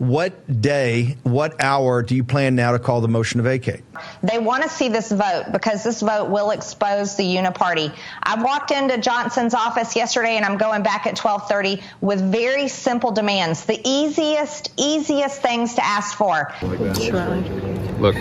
What day, what hour do you plan now to call the motion to vacate? They want to see this vote because this vote will expose the uniparty. I walked into Johnson's office yesterday, and I'm going back at 12:30 with very simple demands, the easiest things to ask for. Look,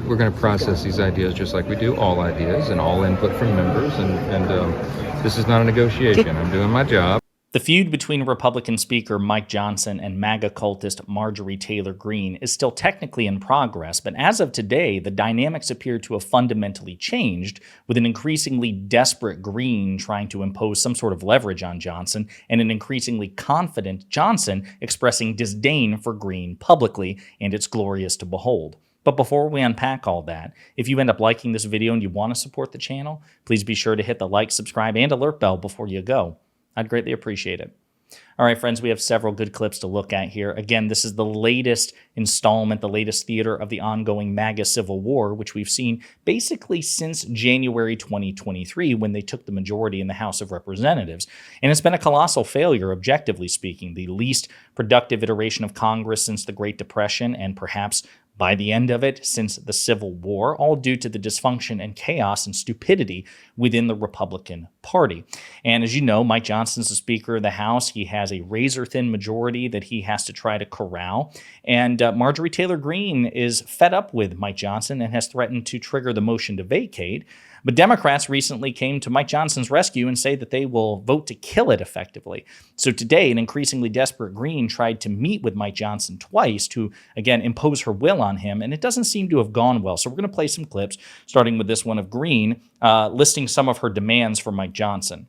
we're gonna process these ideas just like we do all ideas and all input from members, and this is not a negotiation. I'm doing my job. The feud between Republican Speaker Mike Johnson and MAGA cultist Marjorie Taylor Greene is still technically in progress, but as of today, the dynamics appear to have fundamentally changed, with an increasingly desperate Greene trying to impose some sort of leverage on Johnson, and an increasingly confident Johnson expressing disdain for Greene publicly, and it's glorious to behold. But before we unpack all that, if you end up liking this video and you want to support the channel, please be sure to hit the like, subscribe, and alert bell before you go. I'd greatly appreciate it. All right, friends, we have several good clips to look at here. Again, this is the latest installment, the latest theater of the ongoing MAGA civil war, which we've seen basically since January 2023, when they took the majority in the House of Representatives. And it's been a colossal failure, objectively speaking, the least productive iteration of Congress since the Great Depression, and perhaps by the end of it, since the Civil War, all due to the dysfunction and chaos and stupidity within the Republican Party. And as you know, Mike Johnson's the Speaker of the House. He has a razor-thin majority that he has to try to corral. And Marjorie Taylor Greene is fed up with Mike Johnson and has threatened to trigger the motion to vacate. But Democrats recently came to Mike Johnson's rescue and say that they will vote to kill it effectively. So today, an increasingly desperate Greene tried to meet with Mike Johnson twice to, again, impose her will on him, and it doesn't seem to have gone well. So we're going to play some clips, starting with this one of Greene, listing some of her demands for Mike Johnson.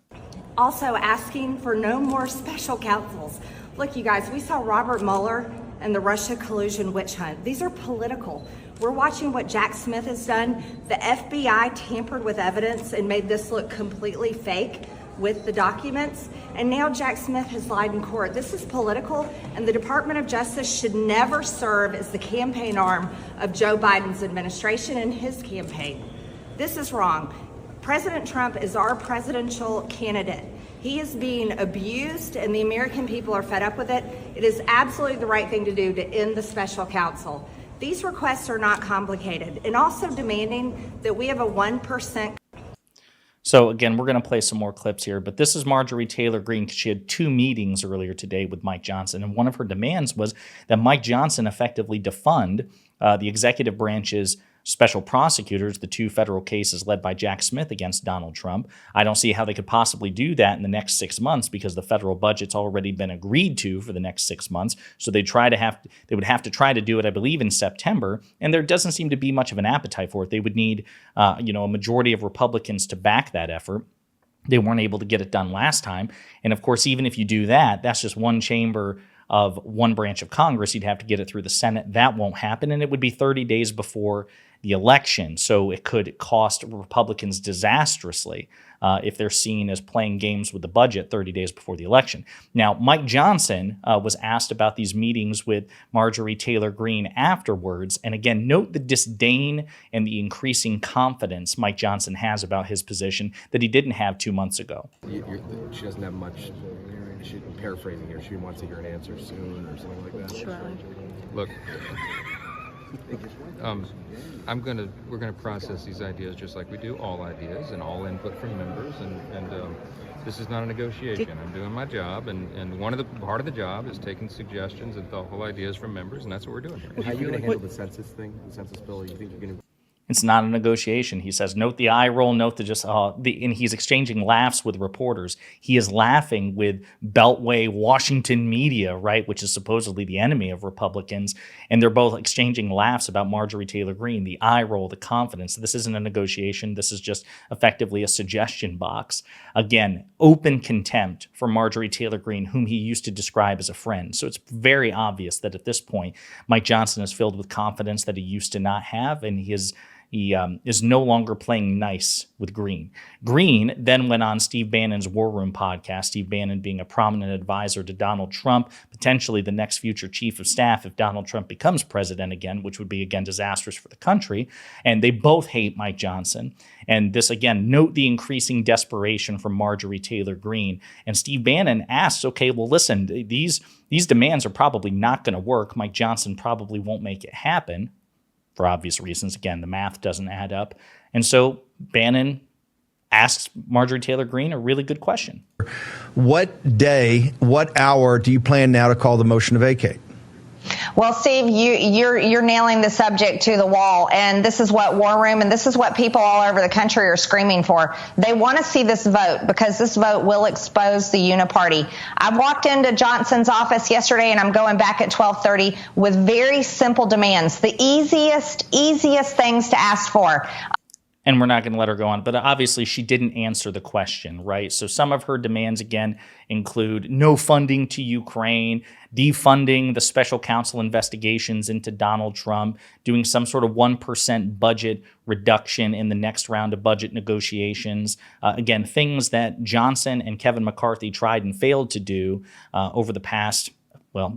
Also asking for no more special counsels. Look, you guys, we saw Robert Mueller and the Russia collusion witch hunt. These are political. We're watching what Jack Smith has done. The FBI tampered with evidence and made this look completely fake with the documents. And now Jack Smith has lied in court. This is political, and the Department of Justice should never serve as the campaign arm of Joe Biden's administration and his campaign. This is wrong. President Trump is our presidential candidate. He is being abused, and the American people are fed up with it. It is absolutely the right thing to do to end the special counsel. These requests are not complicated, and also demanding that we have a 1%. So again, we're going to play some more clips here, but this is Marjorie Taylor Greene. She had two meetings earlier today with Mike Johnson, and one of her demands was that Mike Johnson effectively defund the executive branch's special prosecutors, the two federal cases led by Jack Smith against Donald Trump. I don't see how they could possibly do that in the next 6 months because the federal budget's already been agreed to for the next 6 months. So they would have to try to do it, I believe, in September. And there doesn't seem to be much of an appetite for it. They would need, a majority of Republicans to back that effort. They weren't able to get it done last time. And of course, even if you do that, that's just one chamber of one branch of Congress. You'd have to get it through the Senate. That won't happen. And it would be 30 days before the election. So it could cost Republicans disastrously if they're seen as playing games with the budget 30 days before the election. Now, Mike Johnson was asked about these meetings with Marjorie Taylor Greene afterwards. And again, note the disdain and the increasing confidence Mike Johnson has about his position that he didn't have 2 months ago. She doesn't have much. I'm paraphrasing here. She wants to hear an answer soon or something like that. Sure. Look, we're gonna process these ideas just like we do all ideas and all input from members, and this is not a negotiation. I'm doing my job, and part of the job is taking suggestions and thoughtful ideas from members, and that's what we're doing here. How are you going to handle the census thing, the census bill? You think you're going to? It's not a negotiation. He says, note the eye roll, note and he's exchanging laughs with reporters. He is laughing with Beltway Washington media, right, which is supposedly the enemy of Republicans. And they're both exchanging laughs about Marjorie Taylor Greene, the eye roll, the confidence. This isn't a negotiation. This is just effectively a suggestion box. Again, open contempt for Marjorie Taylor Greene, whom he used to describe as a friend. So it's very obvious that at this point, Mike Johnson is filled with confidence that he used to not have, and he is He is no longer playing nice with Greene. Greene then went on Steve Bannon's War Room podcast, Steve Bannon being a prominent advisor to Donald Trump, potentially the next future chief of staff if Donald Trump becomes president again, which would be, again, disastrous for the country. And they both hate Mike Johnson. And this, again, note the increasing desperation from Marjorie Taylor Greene. And Steve Bannon asks, okay, well, listen, these demands are probably not going to work. Mike Johnson probably won't make it happen. For obvious reasons. Again, the math doesn't add up. And so Bannon asks Marjorie Taylor Greene a really good question. What day, what hour do you plan now to call the motion to vacate? Well, Steve, you're nailing the subject to the wall, and this is what War Room and this is what people all over the country are screaming for. They want to see this vote because this vote will expose the uniparty. I walked into Johnson's office yesterday, and I'm going back at 12:30 with very simple demands, the easiest things to ask for. And we're not going to let her go on, but obviously she didn't answer the question, right? So some of her demands, again, include no funding to Ukraine, defunding the special counsel investigations into Donald Trump, doing some sort of 1% budget reduction in the next round of budget negotiations. Again, things that Johnson and Kevin McCarthy tried and failed to do over the past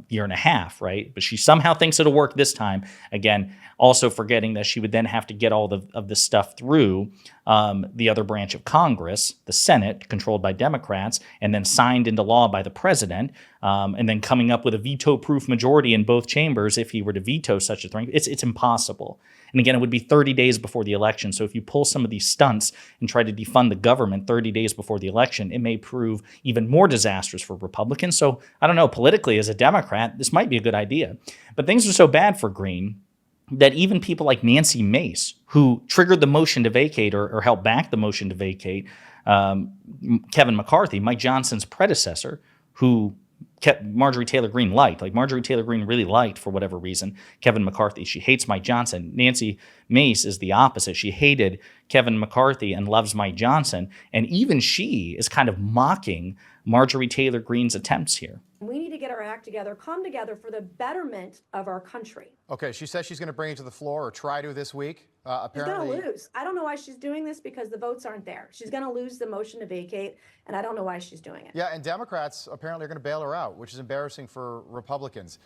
year and a half, right? But she somehow thinks it'll work this time. Again, also forgetting that she would then have to get all of this stuff through the other branch of Congress, the Senate, controlled by Democrats, and then signed into law by the president, and then coming up with a veto-proof majority in both chambers if he were to veto such a thing. It's impossible. And again, it would be 30 days before the election. So if you pull some of these stunts and try to defund the government 30 days before the election, it may prove even more disastrous for Republicans. So I don't know, politically as a Democrat, this might be a good idea. But things are so bad for Greene that even people like Nancy Mace, who triggered the motion to vacate or helped back the motion to vacate, Kevin McCarthy, Mike Johnson's predecessor, who Marjorie Taylor Greene liked. Like Marjorie Taylor Greene really liked, for whatever reason, Kevin McCarthy. She hates Mike Johnson. Nancy Mace is the opposite. She hated Kevin McCarthy and loves Mike Johnson. And even she is kind of mocking Marjorie Taylor Greene's attempts here. We need to get our act together, come together for the betterment of our country. Okay, she says she's going to bring it to the floor or try to this week. Apparently, she's going to lose. I don't know why she's doing this because the votes aren't there. She's going to lose the motion to vacate, and I don't know why she's doing it. Yeah, and Democrats apparently are going to bail her out, which is embarrassing for Republicans.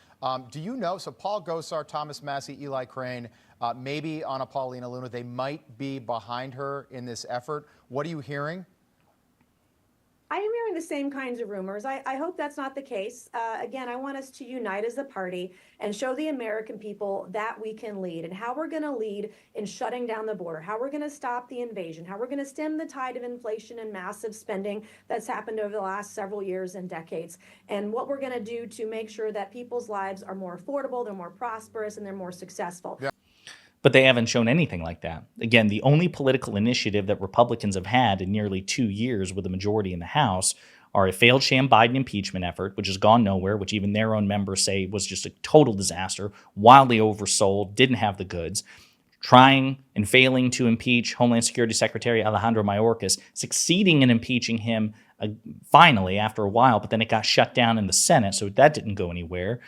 Do you know, so Paul Gosar, Thomas Massie, Eli Crane, maybe Anna Paulina Luna, they might be behind her in this effort. What are you hearing? I am hearing the same kinds of rumors. I hope that's not the case. Again, I want us to unite as a party and show the American people that we can lead and how we're going to lead in shutting down the border, how we're going to stop the invasion, how we're going to stem the tide of inflation and massive spending that's happened over the last several years and decades, and what we're going to do to make sure that people's lives are more affordable, they're more prosperous, and they're more successful. Yeah. But they haven't shown anything like that. Again, the only political initiative that Republicans have had in nearly 2 years with a majority in the House are a failed sham Biden impeachment effort, which has gone nowhere, which even their own members say was just a total disaster, wildly oversold, didn't have the goods, trying and failing to impeach Homeland Security Secretary Alejandro Mayorkas, succeeding in impeaching him finally after a while, but then it got shut down in the Senate, so that didn't go anywhere.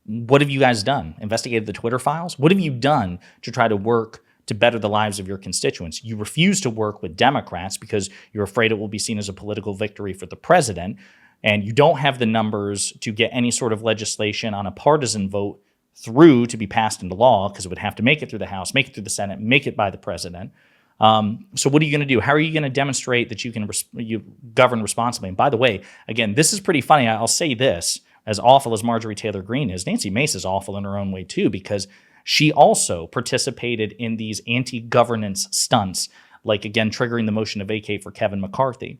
What have you guys done? Investigated the Twitter files? What have you done to try to work to better the lives of your constituents? You refuse to work with Democrats because you're afraid it will be seen as a political victory for the president, and you don't have the numbers to get any sort of legislation on a partisan vote through to be passed into law because it would have to make it through the House, make it through the Senate, make it by the president. So what are you going to do? How are you going to demonstrate that you can you govern responsibly? And by the way, again, this is pretty funny. I'll say this. As awful as Marjorie Taylor Greene is, Nancy Mace is awful in her own way too, because she also participated in these anti-governance stunts, like, again, triggering the motion to vacate for Kevin McCarthy.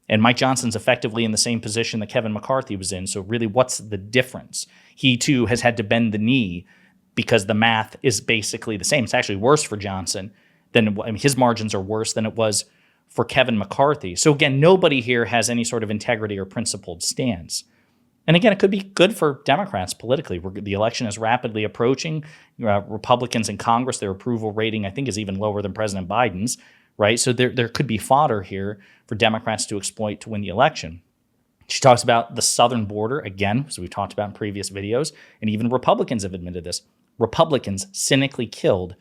And Mike Johnson's effectively in the same position that Kevin McCarthy was in, so really, what's the difference? He, too, has had to bend the knee because the math is basically the same. It's actually worse for Johnson than, his margins are worse than it was for Kevin McCarthy. So, again, nobody here has any sort of integrity or principled stance. And again, it could be good for Democrats politically. The election is rapidly approaching. Republicans in Congress, their approval rating, I think, is even lower than President Biden's, right? So there could be fodder here for Democrats to exploit to win the election. She talks about the southern border, again, as we've talked about in previous videos, and even Republicans have admitted this. Republicans cynically killed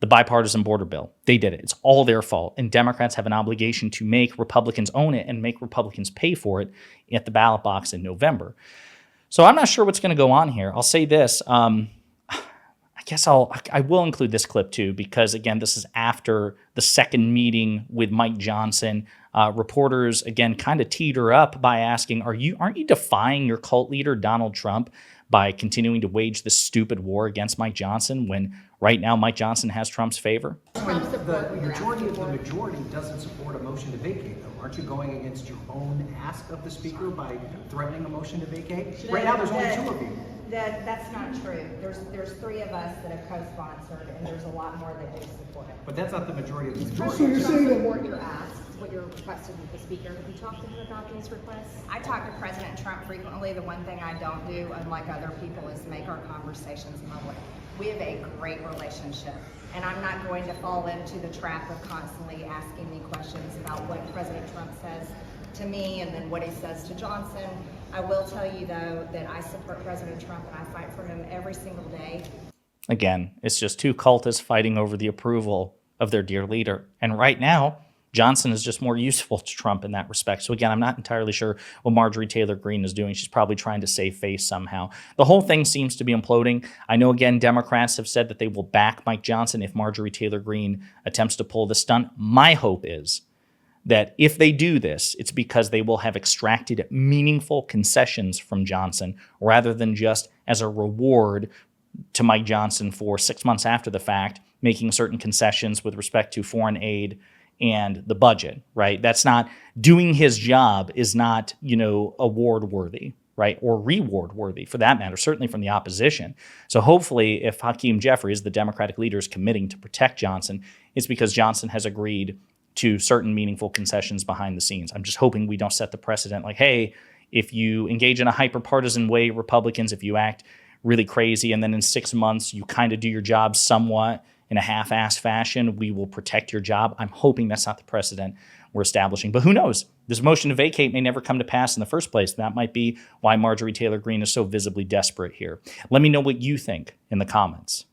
the bipartisan border bill. They did it. It's all their fault. And Democrats have an obligation to make Republicans own it and make Republicans pay for it at the ballot box in November. So I'm not sure what's going to go on here. I'll say this. I guess I will include this clip too, because again, this is after the second meeting with Mike Johnson. Reporters again kind of teeter up by asking, aren't you defying your cult leader, Donald Trump, by continuing to wage this stupid war against Mike Johnson when right now Mike Johnson has Trump's favor? When the majority of the majority doesn't support a motion to vacate, though, aren't you going against your own ask of the speaker by threatening a motion to vacate? Right now, there's only 2 of you. That's not true. There's 3 of us that have co-sponsored, and there's a lot more that do support it. But that's not the majority of the majority. So you're saying that what you're asked, what you're requesting with the speaker, have you talked to him about these requests? I talk to President Trump frequently. The one thing I don't do, unlike other people, is make our conversations public. We have a great relationship, and I'm not going to fall into the trap of constantly asking me questions about what President Trump says to me and then what he says to Johnson. I will tell you, though, that I support President Trump and I fight for him every single day. Again, it's just 2 cultists fighting over the approval of their dear leader. And right now, Johnson is just more useful to Trump in that respect. So again, I'm not entirely sure what Marjorie Taylor Greene is doing. She's probably trying to save face somehow. The whole thing seems to be imploding. I know, again, Democrats have said that they will back Mike Johnson if Marjorie Taylor Greene attempts to pull this stunt. My hope is that if they do this, it's because they will have extracted meaningful concessions from Johnson rather than just as a reward to Mike Johnson for 6 months after the fact, making certain concessions with respect to foreign aid and the budget, right? That's not, doing his job is not, award worthy, right? Or reward worthy for that matter, certainly from the opposition. So hopefully if Hakeem Jeffries, the Democratic leader, is committing to protect Johnson, it's because Johnson has agreed to certain meaningful concessions behind the scenes. I'm just hoping we don't set the precedent like, hey, if you engage in a hyper-partisan way, Republicans, if you act really crazy and then in 6 months you kind of do your job somewhat in a half-assed fashion, we will protect your job. I'm hoping that's not the precedent we're establishing. But who knows? This motion to vacate may never come to pass in the first place. That might be why Marjorie Taylor Greene is so visibly desperate here. Let me know what you think in the comments.